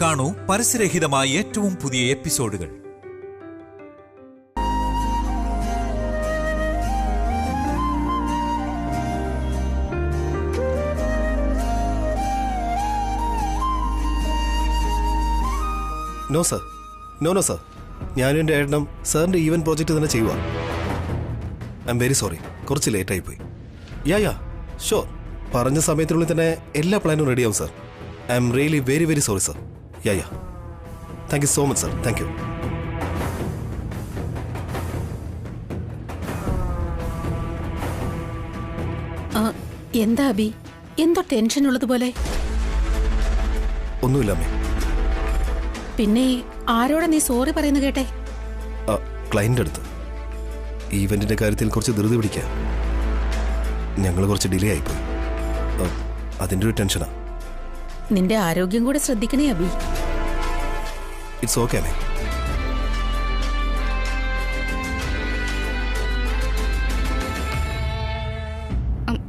കാണൂ പരസ്യരഹിതമായ ഏറ്റവും പുതിയ എപ്പിസോഡുകൾ. നോ സർ, നോ സർ, ഞാനും എൻ്റെ ഏട്ടനും സാറിൻ്റെ ഈവൻറ്റ് പ്രോജക്റ്റ് തന്നെ ചെയ്യുക. ഐ എം വെരി സോറി, കുറച്ച് ലേറ്റായിപ്പോയി. യാ ഷുവർ, പറഞ്ഞ സമയത്തിനുള്ളിൽ തന്നെ എല്ലാ പ്ലാനും റെഡിയാവും sir. I am really very very sorry sir. Yeah thank you so much sir, thank you. എന്താ അബി, എന്തോ ടെൻഷൻ ഉള്ളതുപോലെ? ഒന്നുമില്ല അമ്മേ. പിന്നെ ആരോടാ നീ സോറി പറയുന്ന കേട്ടെ? ക്ലയൻറ്റിൻ്റെ അടുത്ത്. ഈവൻറ്റിൻ്റെ കാര്യത്തിൽ കുറച്ച് ധൃതി പിടിക്കുക. ഞങ്ങൾ കുറച്ച് ഡിലേ ആയിപ്പോയി, അതിൻ്റെ ഒരു ടെൻഷനാ. നിന്റെ ആരോഗ്യം കൂടെ ശ്രദ്ധിക്കണേ അബി. ഇറ്റ്സ് ഓക്കെ അമ്മേ.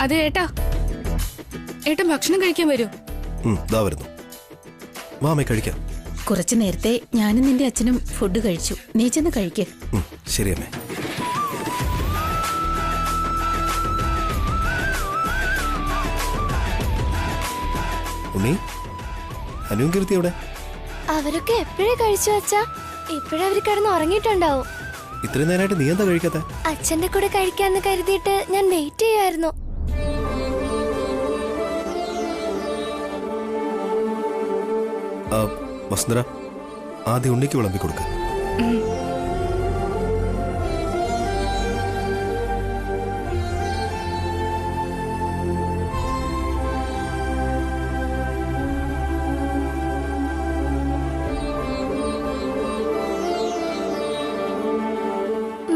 അതെ ഏട്ടാ, ഏട്ടൻ ഭക്ഷണം കഴിക്കാൻ വരൂ. ദാ വരുന്നു. വാ അമ്മേ, കഴിക്കാം. കുറച്ചു നേരത്തെ ഞാനും നിന്റെ അച്ഛനും ഫുഡ് കഴിച്ചു. നീ ചെന്ന് കഴിക്ക്. ശരി അമ്മേ. ഉണ്ണി, അനുവും കീർത്തി എവിടെ? അവരൊക്കെ എപ്പോഴേ കഴിച്ചു അച്ഛാ. ഇപ്പോഴവര് കിടന്ന് ഉറങ്ങിയിട്ടുണ്ടാവും. ഇത്രയും നേരമായിട്ട് നീ എന്താ കഴിക്കാത്ത? അച്ഛന്റെ കൂടെ കഴിക്കാന്ന് കരുതിയിട്ട് ഞാൻ വെയിറ്റ് ചെയ്യായിരുന്നു. വസുന്ധര, ആദ്യം ഉണ്ണിക്ക് വിളമ്പി കൊടുക്ക.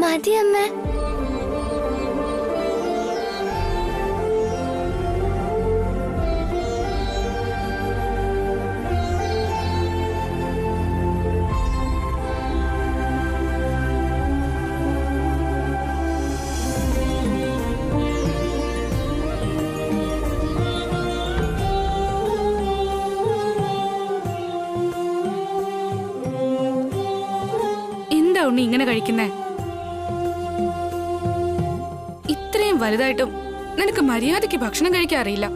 മതി അമ്മ. എന്താ ഉണ്ണി ഇങ്ങനെ കഴിക്കുന്നേ? ഇത്രയും വലുതായിട്ടും നിനക്ക് മര്യാദയ്ക്ക് ഭക്ഷണം കഴിക്കാൻ അറിയില്ല.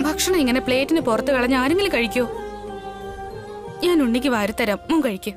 ഭക്ഷണം ഇങ്ങനെ പ്ലേറ്റിന് പുറത്ത് കളഞ്ഞ് ആരെങ്കിലും കഴിക്കോ? ഞാൻ ഉണ്ണിക്ക് വാരിത്തരാം, മുൻ കഴിക്ക്.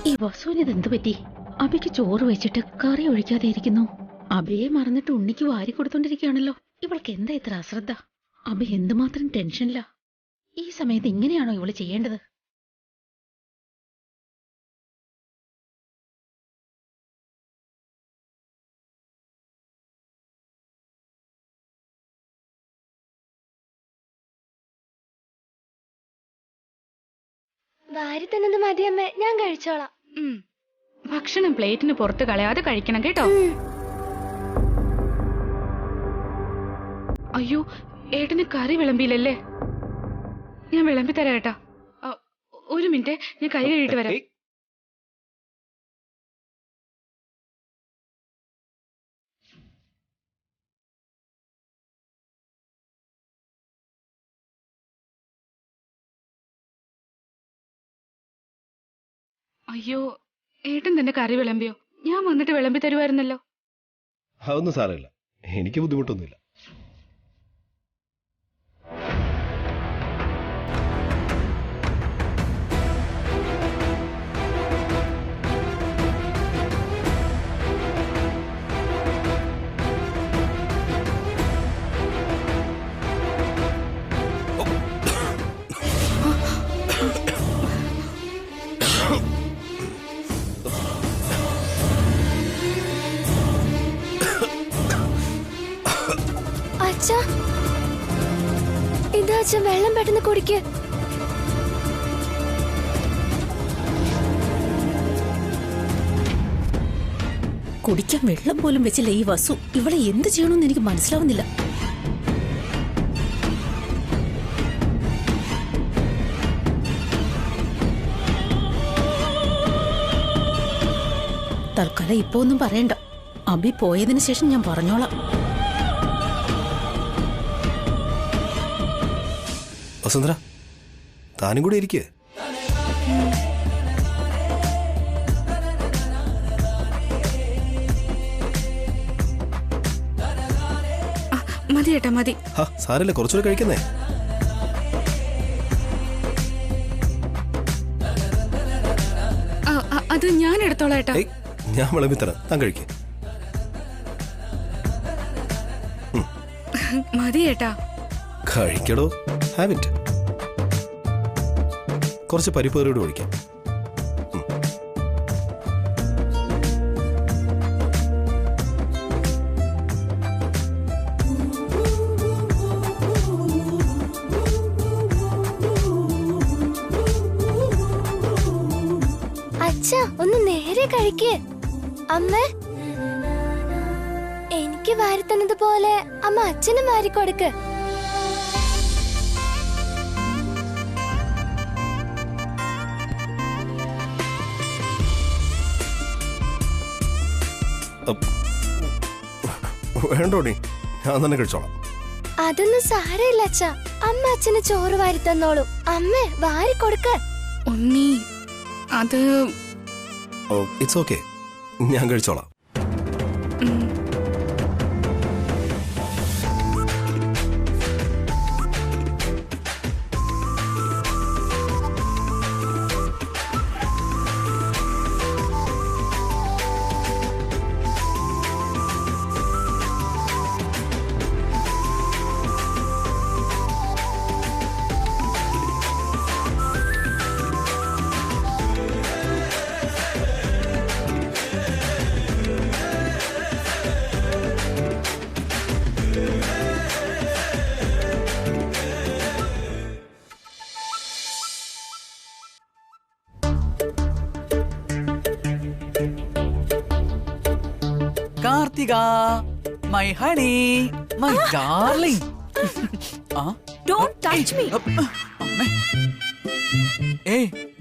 ഈ വസുവിന് എന്ത് പറ്റി? അബിക്ക് ചോറ് വെച്ചിട്ട് കറി ഒഴിക്കാതെ ഇരിക്കുന്നു. അബിയെ മറന്നിട്ട് ഉണ്ണിക്ക് വാരി കൊടുത്തോണ്ടിരിക്കുകയാണല്ലോ. ഇവൾക്ക് എന്താ ഇത്ര അശ്രദ്ധ? അബി എന്തുമാത്രം ടെൻഷനില്ല. ഈ സമയത്ത് ഇങ്ങനെയാണോ ഇവള് ചെയ്യേണ്ടത്? വാരി തന്നത് മതി അമ്മ, ഞാൻ കഴിച്ചോളാം. ഭക്ഷണം പ്ലേറ്റിന് പുറത്ത് കളയാതെ കഴിക്കണം കേട്ടോ. അയ്യോ, ഏട്ടന് കറി വിളമ്പിയില്ലല്ലേ? ഞാൻ വിളമ്പി തരാം ഏട്ടാ. ഒരു മിനിറ്റ്, ഞാൻ കൈ കഴുകിയിട്ട് വരാം. അയ്യോ, ഏട്ടൻ തന്നെ കറി വിളമ്പിയോ? ഞാൻ വന്നിട്ട് വിളമ്പി തരുമായിരുന്നല്ലോ. അതൊന്നും സാരമില്ല, എനിക്ക് ബുദ്ധിമുട്ടൊന്നുമില്ല. അച്ഛാ ഇതാ അച്ഛൻ, വെള്ളം പെട്ടെന്ന് കുടിക്ക്. കുടിക്കാൻ വെള്ളം പോലും വെച്ചില്ല ഈ വസു. ഇവളെ എന്ത് ചെയ്യണമെന്ന് എനിക്ക് മനസ്സിലാവുന്നില്ല. തൽക്കാലം ഇപ്പൊ ഒന്നും പറയണ്ട. അബി പോയതിനു ശേഷം ഞാൻ പറഞ്ഞോളാം. വസുന്ധര, താനും കൂടെ ഇരിക്കേ. മതി ഏട്ടാ മതി. സാരല്ല, കുറച്ചുകൂടെ കഴിക്കുന്നേ. അത് ഞാൻ എടുത്തോളാം ഏട്ടാ. ഞാൻ വിളമ്പി തരാം, താൻ കഴിക്കേ. മതി ഏട്ടാ. കഴിക്കടോ, ഹാവ് ഇറ്റ്. കുറച്ച് പരിപ്പേറിയോട് ഒഴിക്കാം. അച്ഛാ ഒന്ന് നേരെ കഴിക്ക്. അമ്മ, എനിക്ക് വാരിത്തന്നത് പോലെ അമ്മ അച്ഛനും വാരിക്കൊടുക്ക്. വേണ്ടോടി, ഞാൻ തന്നെ കഴിച്ചോളാം. അതൊന്നും സാരമില്ല അച്ഛാ, അമ്മ അച്ഛന് ചോറ് വാരിത്തന്നോളൂ. അമ്മ വാരിക്കൊടുക്ക്. ഉണ്ണി, അത് ഇറ്റ്സ് ഓക്കെ, ഞാൻ കഴിച്ചോളാം. Kartika, my honey, my darling. Don't touch me.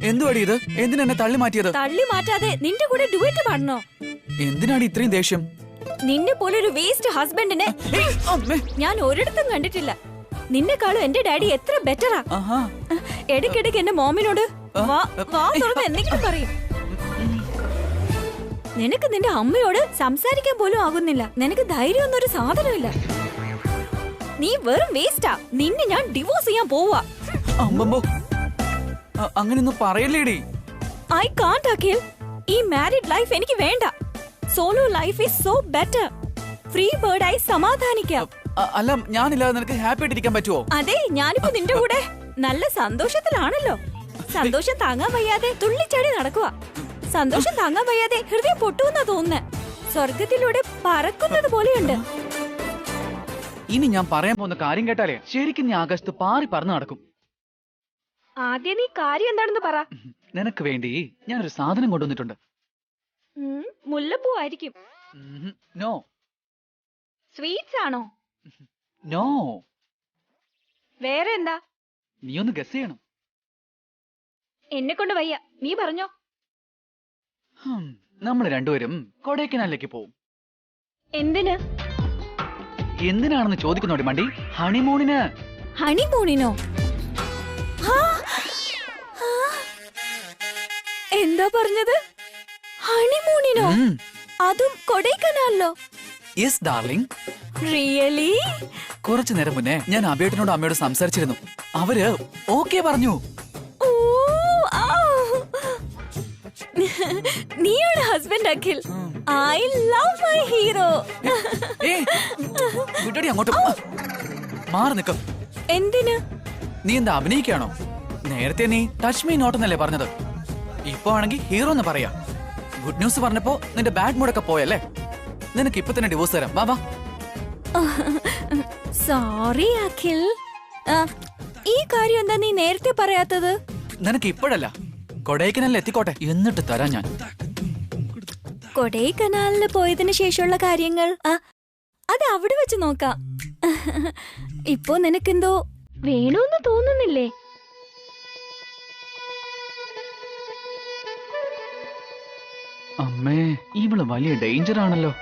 എന്തുവാടി ഇത്? എന്തിനാ തള്ളി മാറ്റിയത്? തള്ളി മാറ്റാതെ നിന്റെ കൂടെ ഡുവറ്റ് പാടണോ? എന്തിനാണ് ഇത്രയും ദേഷ്യം? നിന്നെ പോലെ ഒരു വേസ്റ്റ് ഹസ്ബൻഡിനെ ഞാൻ ഒരിടത്തും കണ്ടിട്ടില്ല. നിന്നെക്കാളും എന്റെ ഡാഡി എത്ര ബെറ്ററാ. ഇടയ്ക്കിടയ്ക്ക് എന്റെ മോമിനോട് വാ തുറന്ന് എന്തെങ്കിലും പറയും. നിനക്ക് നിന്റെ അമ്മയോട് സംസാരിക്കാൻ പോലും ആകുന്നില്ല. നിനക്ക് ധൈര്യമൊന്നും ഒരു സാധനമില്ല. നീ വെറും വേസ്റ്റാ. നിന്നെ ഞാൻ ഡിവോഴ്സ് ചെയ്യാൻ പോവാ. അങ്ങനെയൊന്നും പറയല്ലേടി. I can't Akhil. ഈ മാരീഡ് ലൈഫ് എനിക്ക് വേണ്ട. Solo life is so better. Free ബേർഡായി സമാധാനിക്കാം. അല്ല, ഞാനില്ലാതെ നിനക്ക് ഹാപ്പി ആയിട്ടിരിക്കാൻ പറ്റുമോ? അതെ, ഞാനിപ്പോ നിന്റെ കൂടെ നല്ല സന്തോഷത്തിലാണല്ലോ. സന്തോഷം താങ്ങാൻ വയ്യാതെ തുള്ളിച്ചാടി നടക്കുക. സന്തോഷം താങ്ങാൻ വയ്യാതെ ഹൃദയം പൊട്ടുമെന്നാ തോന്നുന്നേ. സ്വർഗത്തിലൂടെ പറക്കുന്നത് പോലെയുണ്ട്. ഇനി ഞാൻ പറയാൻ പോകുന്ന കാര്യം കേട്ടാലേ ശരിക്കും നീ ആകാശത്ത് പാറി പറന്ന് നടക്കും. ആദ്യം നീ കാര്യം എന്താണെന്ന് പറ. നിനക്ക് വേണ്ടി ഞാനൊരു സാധനം കൊണ്ടുവന്നിട്ടുണ്ട്. മുല്ലപ്പൂ ആയിരിക്കും. നോ. സ്വീറ്റ്സ് ആണോ? നോ. വേറെ എന്താ? നീ ഒന്ന് ഗസ് ചെയ്യണം. എന്നെ കൊണ്ട് വയ്യ, നീ പറഞ്ഞോ. നമ്മൾ രണ്ടുപേരും കൊടൈക്കനാലിലേക്ക് പോവും. എന്തിന്? എന്തിനാണെന്ന് ചോദിക്കുന്നോടി മണ്ടി. ഹണിമൂണിന്. ഹണിമൂണിനോ? എന്താ പറഞ്ഞത്? ഹണിമൂണിനോ? അതും കൊടൈക്കനാലിലോ? Yes darling. റിയലി? കുറച്ചു നേരം മുന്നേ ഞാൻ അബേട്ടനോടും അമ്മയോട് സംസാരിച്ചിരുന്നു. അവര് ഓക്കെ പറഞ്ഞു. നീയാണ് husband Akhil. I love my hero. വിട്ടടി അങ്ങോട്ട്. മാറി നിൽക്കും. എന്തിന്? നീ എന്താ അഭിനയിക്കാണോ? നേരത്തെ നീ ടച്ച് മീ നോട്ട് എന്നല്ലേ പറഞ്ഞത്. ഇപ്പൊ ആണെങ്കിൽ ഹീറോ എന്ന് പറയാ. ഗുഡ് ന്യൂസ് പറഞ്ഞപ്പോ നിന്റെ ബാഡ് മൂഡൊക്കെ പോയല്ലേ. നിനക്ക് ഇപ്പൊ തന്നെ ഡിവോഴ്സ് തരാം. വാ വാ. സോറി അഖിൽ. ഈ കാര്യം എന്താ നീ നേരത്തെ പറയാത്തത്? നിനക്ക് ഇപ്പോഴല്ല, കൊടൈക്കനാലിൽ എത്തിക്കോട്ടെ എന്നിട്ട് തരാം ഞാൻ. കൊടൈക്കനാലിന് പോയതിനു ശേഷമുള്ള കാര്യങ്ങൾ അത് അവിടെ വെച്ച് നോക്കാം. ഇപ്പോ നിനക്കെന്തോ വേണോന്ന് തോന്നുന്നില്ലേ? അമ്മേ, ഇവള് വലിയ ഡേഞ്ചർ ആണല്ലോ.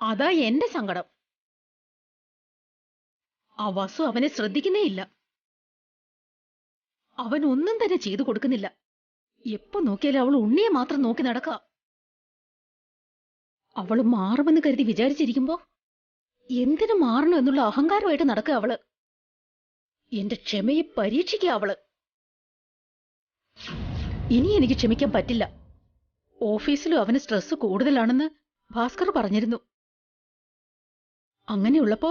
അതാ എന്റെ സങ്കടം. ആ വസു അവനെ ശ്രദ്ധിക്കുന്നേ ഇല്ല. അവൻ ഒന്നും തന്നെ ചെയ്തു കൊടുക്കുന്നില്ല. എപ്പോ നോക്കിയാലും അവൾ ഉണ്ണിയെ മാത്രം നോക്കി നടക്കുക. അവള് മാറുമെന്ന് കരുതി വിചാരിച്ചിരിക്കുമ്പോ എന്തിനു മാറണം എന്നുള്ള അഹങ്കാരമായിട്ട് നടക്കുക അവള്. എന്റെ ക്ഷമയെ പരീക്ഷിക്കുക അവള്. ഇനി എനിക്ക് ക്ഷമിക്കാൻ പറ്റില്ല. ഓഫീസിലും അവന് സ്ട്രെസ് കൂടുതലാണെന്ന് ഭാസ്കർ പറഞ്ഞിരുന്നു. അങ്ങനെയുള്ളപ്പോ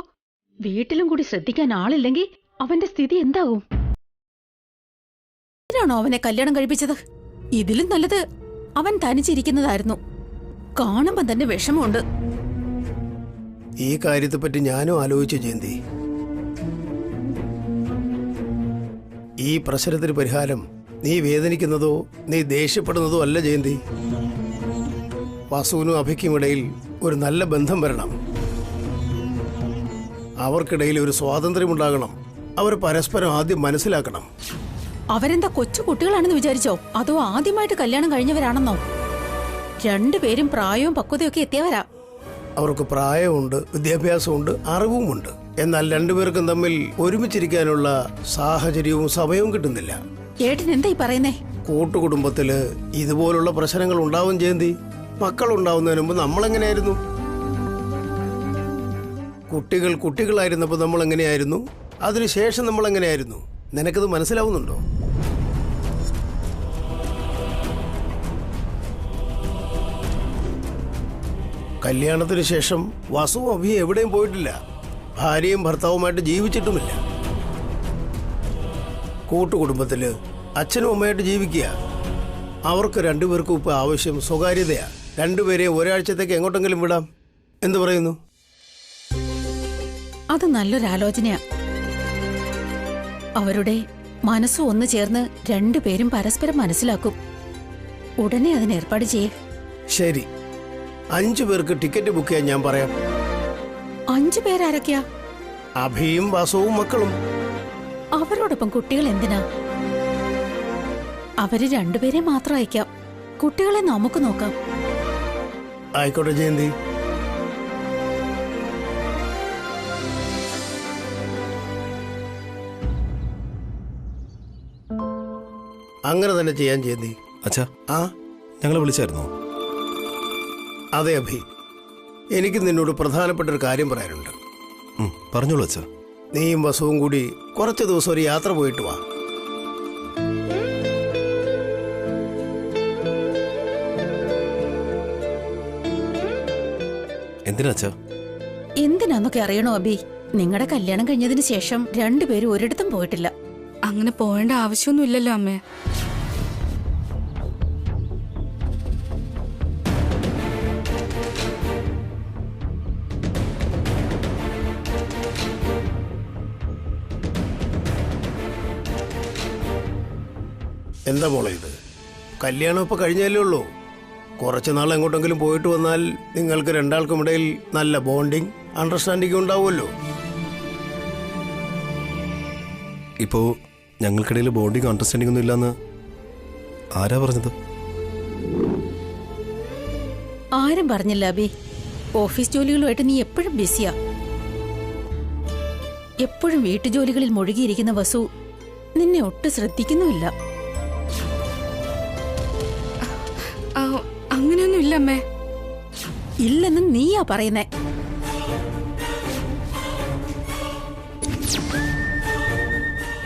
വീട്ടിലും കൂടി ശ്രദ്ധിക്കാൻ ആളില്ലെങ്കിൽ അവന്റെ സ്ഥിതി എന്താകും? ാണോ അവനെ കല്യാണം കഴിപ്പിച്ചത്? ഇതിലും നല്ലത് അവൻ തനിച്ചിരിക്കുന്നതായിരുന്നു. കാണുമ്പോ തന്നെ വിഷമമുണ്ട്. ഈ കാര്യത്തെപ്പറ്റി ഞാനും ആലോചിച്ചു ജയന്തി. ഈ പ്രശ്നത്തിന് പരിഹാരം നീ വേദനിക്കുന്നതോ നീ ദേഷ്യപ്പെടുന്നതോ അല്ല ജയന്തി. വസുവിനും അഭിക്കും ഇടയിൽ ഒരു നല്ല ബന്ധം വരണം. അവർക്കിടയിൽ ഒരു സ്വാതന്ത്ര്യമുണ്ടാകണം. അവർ പരസ്പരം ആദ്യം മനസ്സിലാക്കണം. അവരെന്താ കൊച്ചു കുട്ടികളാണെന്ന് വിചാരിച്ചോ? അതോ ആദ്യമായിട്ട് കല്യാണം കഴിഞ്ഞവരാണെന്നോ? രണ്ടുപേരും പ്രായവും പക്വതയൊക്കെ എത്തിയവരാ. അവർക്ക് പ്രായമുണ്ട്, വിദ്യാഭ്യാസമുണ്ട്, അറിവുമുണ്ട്. എന്നാൽ രണ്ടുപേർക്കും തമ്മിൽ ഒരുമിച്ചിരിക്കാനുള്ള സാഹചര്യവും സമയവും കിട്ടുന്നില്ല. ഏട്ടൻ എന്താ ഈ പറയുന്നേ? കൂട്ടുകുടുംബത്തില് ഇതുപോലുള്ള പ്രശ്നങ്ങൾ ഉണ്ടാവും ജയന്തി. മക്കൾ ഉണ്ടാവുന്നതിന് മുമ്പ് നമ്മളെങ്ങനെയായിരുന്നു? കുട്ടികൾ കുട്ടികളായിരുന്നപ്പോൾ നമ്മൾ എങ്ങനെയായിരുന്നു? അതിനുശേഷം നമ്മൾ എങ്ങനെയായിരുന്നു? നിനക്കത് മനസ്സിലാവുന്നുണ്ടോ? കല്യാണത്തിന് ശേഷം വസുവും അഭിയും എവിടെയും പോയിട്ടില്ല. ഭാര്യയും ഭർത്താവുമായിട്ട് ജീവിച്ചിട്ടുമില്ല. കൂട്ടുകുടുംബത്തില് അച്ഛനും അമ്മയായിട്ട് ജീവിക്കുക. അവർക്ക് രണ്ടുപേർക്കും ഇപ്പൊ ആവശ്യം സ്വകാര്യതയാ. രണ്ടുപേരെയും ഒരാഴ്ചത്തേക്ക് എങ്ങോട്ടെങ്കിലും വിടാം. എന്തു പറയുന്നു? അത് നല്ലൊരാലോചനയാ. അവരുടെ മനസ്സ് ഒന്നു ചേർന്ന് രണ്ടുപേരും പരസ്പരം മനസ്സിലാക്കും. ഉടനെ അതിന് ഏർപ്പാട് ചെയ്യേ. ശരി, 5 പേർക്ക് ടിക്കറ്റ് ബുക്ക് ചെയ്യാൻ ഞാൻ പറയാം. 5 പേരാരൊക്കെയാ? അഭിയും വാസവും മക്കളും. അവരോടൊപ്പം കുട്ടികൾ എന്തിനാ? അവര് രണ്ടുപേരെ മാത്രം അയക്കാം. കുട്ടികളെ നമുക്ക് നോക്കാം. ആയിക്കോട്ടെ ജയന്തി. അങ്ങനെ തന്നെ ചെയ്യാൻ ജയന്തി. അച്ഛാ, ആ ഞങ്ങളെ വിളിച്ചായിരുന്നോ? അതെ അഭി, എനിക്ക് നിന്നോട് പ്രധാനപ്പെട്ട ഒരു കാര്യം പറയാനുണ്ട്. പറഞ്ഞോളൂ അച്ഛാ. നീയും വസുവും കൂടി കുറച്ച് ദിവസം ഒരു യാത്ര പോയിട്ട് വാ. എന്തിനാ അച്ഛാ? എന്തിനാന്നൊക്കെ അറിയണോ അബി? നിങ്ങളുടെ കല്യാണം കഴിഞ്ഞതിന് ശേഷം രണ്ടുപേരും ഒരിടത്തും പോയിട്ടില്ല. അങ്ങനെ പോകേണ്ട ആവശ്യമൊന്നുമില്ലല്ലോ അമ്മേ. എന്താ മോളെ ഇത്? കല്യാണം ഇപ്പൊ കഴിഞ്ഞല്ലേ ഉള്ളൂ. കുറച്ച് നാൾ എങ്ങോട്ടെങ്കിലും പോയിട്ട് വന്നാൽ നിങ്ങൾക്ക് രണ്ടാൾക്കും ഇടയിൽ നല്ല ബോണ്ടിങ്, അണ്ടർസ്റ്റാൻഡിങ് ഉണ്ടാവുമല്ലോ. ഇപ്പോ ഞങ്ങൾക്കിടയിൽ ബോണ്ടിങ് അണ്ടർസ്റ്റാൻഡിംഗ് ഒന്നും ഇല്ലാന്ന് ആരാ പറഞ്ഞത്? ആരും പറഞ്ഞില്ല അബി. ഓഫീസ് ജോലികളുമായിട്ട് നീ എപ്പോഴും ബിസിയാ. എപ്പോഴും വീട്ടുജോലികളിൽ മുഴുകിയിരിക്കുന്ന വസു നിന്നെ ഒട്ടും ശ്രദ്ധിക്കുന്നുമില്ല. അങ്ങനെയൊന്നും ഇല്ല അമ്മേ. ഇല്ലെന്ന് നീയാ പറയുന്നേ.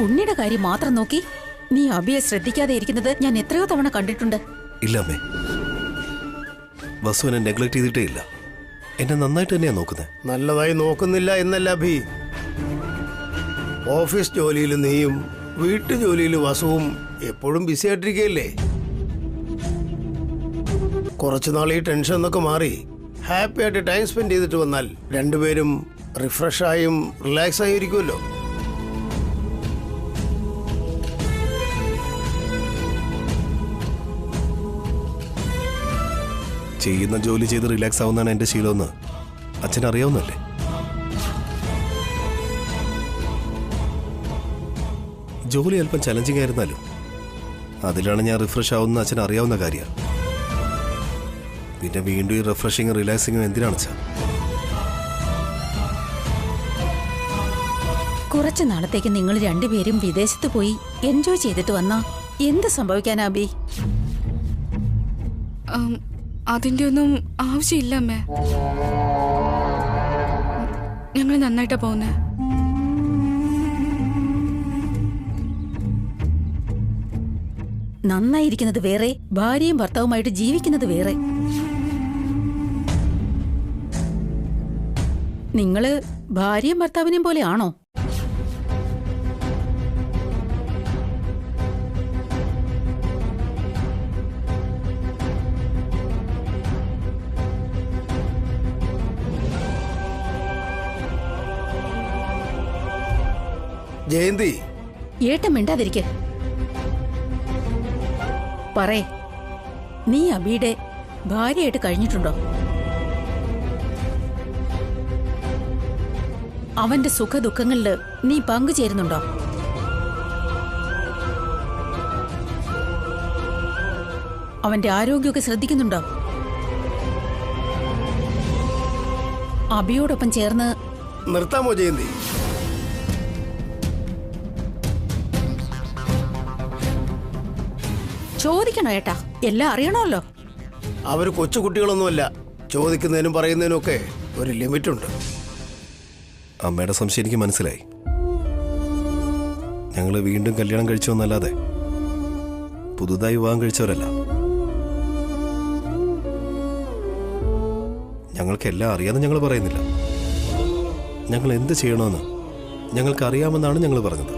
ഉണ്ണിയുടെ കാര്യം മാത്രം നോക്കി നീ അബിയെ ശ്രദ്ധിക്കാതെ ഇരിക്കുന്നത് ഞാൻ എത്രയോ തവണ കണ്ടിട്ടുണ്ട്. ഇല്ല അമ്മേ, വസു എന്നെ നെഗ്ലക്ട് ചെയ്തിട്ടേ ഇല്ല. എന്നെ നന്നായിട്ട് തന്നെയാ നോക്കുന്നത്. നല്ലതായി നോക്കുന്നില്ല എന്നല്ല അഭി. ഓഫീസ് ജോലിയിൽ നീയും വീട്ടു ജോലിയിൽ വസുവും എപ്പോഴും ബിസി ആയിട്ടിരിക്കുകയല്ലേ. കുറച്ചുനാൾ ഈ ടെൻഷൻ എന്നൊക്കെ മാറി ഹാപ്പി ആയിട്ട് ടൈം സ്പെൻഡ് ചെയ്തിട്ട് വന്നാൽ രണ്ടുപേരും റിഫ്രഷായും റിലാക്സ് ആയും ഇരിക്കുമല്ലോ. ചെയ്യുന്ന ജോലി ചെയ്ത് റിലാക്സ് ആവുന്നതാണ് എൻ്റെ ശീലമെന്ന് അച്ഛൻ അറിയാവുന്നല്ലേ? ജോലി അല്പം ചലഞ്ചിങ് ആയിരുന്നാലും അതിലാണ് ഞാൻ റിഫ്രഷ് ആവുന്ന അച്ഛൻ അറിയാവുന്ന കാര്യമാണ്. പിന്നെ വീണ്ടും ഈ റിഫ്രഷിങ്ങും റിലാക്സിങ്ങും എന്തിനാണ് അച്ഛാ? കുറച്ചു നാളത്തേക്ക് നിങ്ങൾ രണ്ടുപേരും വിദേശത്ത് പോയി എൻജോയ് ചെയ്തിട്ട് വന്നാ എന്ത് സംഭവിക്കാനാ അബി? അതിന്റെ ഒന്നും ആവശ്യമില്ല അമ്മേ. ഞങ്ങൾ നന്നായിട്ടാ പോകുന്നേ. നന്നായിരിക്കുന്നത് വേറെ, ഭാര്യയും ഭർത്താവുമായിട്ട് ജീവിക്കുന്നത് വേറെ. നിങ്ങള് ഭാര്യയും ഭർത്താവിനെയും പോലെയാണോ? ജയന്തി, ഏട്ടൻ മിണ്ടാതിരിക്കെ. പറയേ, നീ അബിയുടെ ഭാര്യയായിട്ട് കഴിഞ്ഞിട്ടുണ്ടോ? അവന്റെ സുഖ ദുഃഖങ്ങളില് നീ പങ്കുചേരുന്നുണ്ടോ? അവന്റെ ആരോഗ്യമൊക്കെ ശ്രദ്ധിക്കുന്നുണ്ടോ? അബിയോടൊപ്പം ചേർന്ന് നിർത്താമോ ജയന്തി? ചോദിക്കണോ ഏട്ടാ? എല്ലാം അറിയണമല്ലോ. അവർ കൊച്ചുകുട്ടികളൊന്നുമല്ല. ചോദിക്കുന്നതിനും പറയുന്നതിനും ഒക്കെ ഒരു ലിമിറ്റുണ്ട്. അമ്മയുടെ സംശയം എനിക്ക് മനസ്സിലായി. ഞങ്ങൾ വീണ്ടും കല്യാണം കഴിച്ചു എന്നല്ലാതെ പുതുതായി വിവാഹം കഴിച്ചവരല്ല. ഞങ്ങൾക്ക് എല്ലാം അറിയാമെന്ന് ഞങ്ങൾ പറയുന്നില്ല. ഞങ്ങൾ എന്ത് ചെയ്യണമെന്ന് ഞങ്ങൾക്ക് അറിയാമെന്നാണ് ഞങ്ങൾ പറഞ്ഞത്.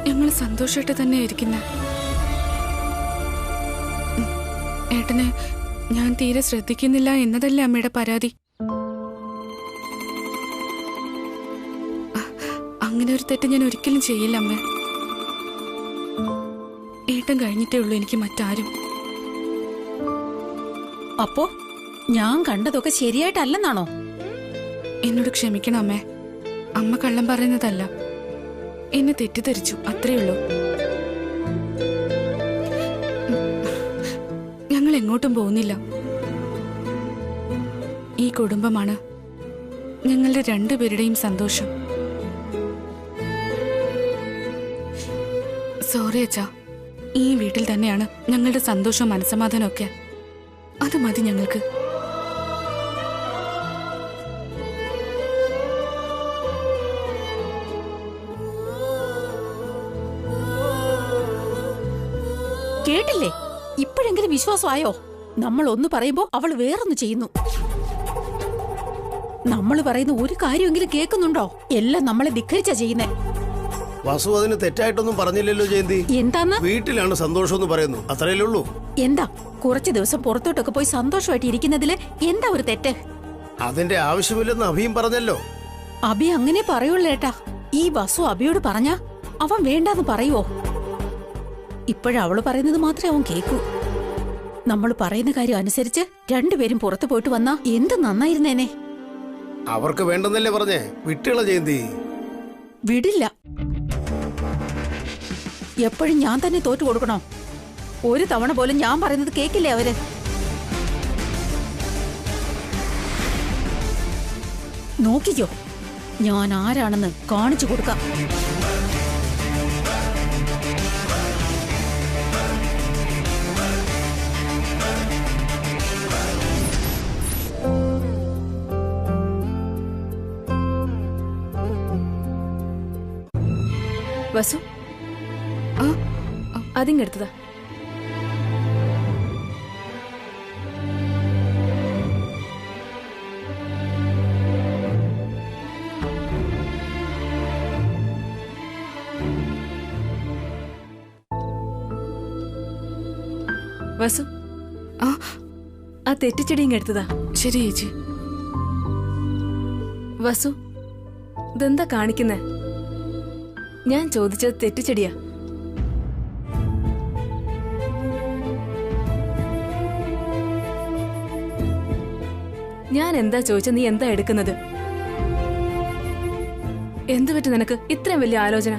ഞങ്ങൾ സന്തോഷമായിട്ട് തന്നെ ഇരിക്കുന്നത്. ഏട്ടനെ ഞാൻ തീരെ ശ്രദ്ധിക്കുന്നില്ല എന്നതല്ലേ അമ്മയുടെ പരാതി? അങ്ങനെ ഒരു തെറ്റ് ഞാൻ ഒരിക്കലും ചെയ്യില്ല അമ്മ. ഏട്ടൻ കഴിഞ്ഞിട്ടേ ഉള്ളൂ എനിക്ക് മറ്റാരും. അപ്പോ ഞാൻ കണ്ടതൊക്കെ ശരിയായിട്ടല്ലെന്നാണോ? എന്നോട് ക്ഷമിക്കണം അമ്മേ. അമ്മ കള്ളം പറയുന്നതല്ല, എന്നെ തെറ്റിദ്ധരിച്ചു, അത്രേ ഉള്ളൂ. ഞങ്ങൾ എങ്ങോട്ടും പോകുന്നില്ല. ഈ കുടുംബമാണ് ഞങ്ങളുടെ രണ്ടുപേരുടെയും സന്തോഷം. സോറി അച്ഛാ, ഈ വീട്ടിൽ തന്നെയാണ് ഞങ്ങളുടെ സന്തോഷവും മനസ്സമാധാനമൊക്കെ. അത് മതി ഞങ്ങൾക്ക്. കേട്ടില്ലേ? ഇപ്പോഴെങ്കിലും വിശ്വാസമായോ? നമ്മൾ ഒന്ന് പറയുമ്പോ അവൾ വേറൊന്ന് ചെയ്യുന്നു. നമ്മൾ പറയുന്ന ഒരു കാര്യമെങ്കിലും കേൾക്കുന്നുണ്ടോ? എല്ലാം നമ്മളെ ധിക്കരിച്ചാ ചെയ്യുന്നേ. വസു അതിന് തെറ്റായിട്ടൊന്നും പറഞ്ഞില്ലല്ലോ ജയന്തി. എന്താന്ന്? വീട്ടിലാണ് സന്തോഷം എന്ന് പറയുന്നു, അത്രയല്ലേ ഉള്ളൂ. എന്താ കുറച്ചു ദിവസം പുറത്തോട്ടൊക്കെ പോയി സന്തോഷമായിട്ട് ഇരിക്കുന്നതില് എന്താ ഒരു തെറ്റ്? അതിന്റെ ആവശ്യമില്ലെന്ന് അഭിയും പറഞ്ഞല്ലോ. അഭി അങ്ങനെ പറയുള്ളേട്ടാ. ഈ വസു അഭിയോട് പറഞ്ഞാ അവൻ വേണ്ടാന്ന് പറയുവോ? ഇപ്പോഴവള് പറയുന്നത് മാത്രമേ അവൻ കേൾക്കൂ. നമ്മൾ പറയുന്ന കാര്യം അനുസരിച്ച് രണ്ടുപേരും പുറത്തു പോയിട്ട് വന്നാ എന്ത് നന്നായിരുന്നേനെ. അവർക്ക് വേണ്ടെന്നല്ലേ പറഞ്ഞേ? വിട്ടുകള ജയന്തി. വിടില്ല. എപ്പോഴും ഞാൻ തന്നെ തോറ്റു കൊടുക്കണോ? ഒരു തവണ പോലും ഞാൻ പറയുന്നത് കേക്കില്ലേ അവര്? നോക്കിക്കോ, ഞാൻ ആരാണെന്ന് കാണിച്ചു കൊടുക്കാം. വസു, അതിങ്ങെടുത്തതാ. വസു, ആ തെറ്റിച്ചെടി ഇങ്ങെടുത്തതാ. ശരി ചേച്ചി. വസു, ഇതെന്താ കാണിക്കുന്നേ? ഞാൻ ചോദിച്ചത് തെറ്റിച്ചെടിയാ. ഞാൻ എന്താ ചോദിച്ച, നീ എന്താ എടുക്കുന്നത്? എന്തു പറ്റി നിനക്ക് ഇത്രയും വലിയ ആലോചന?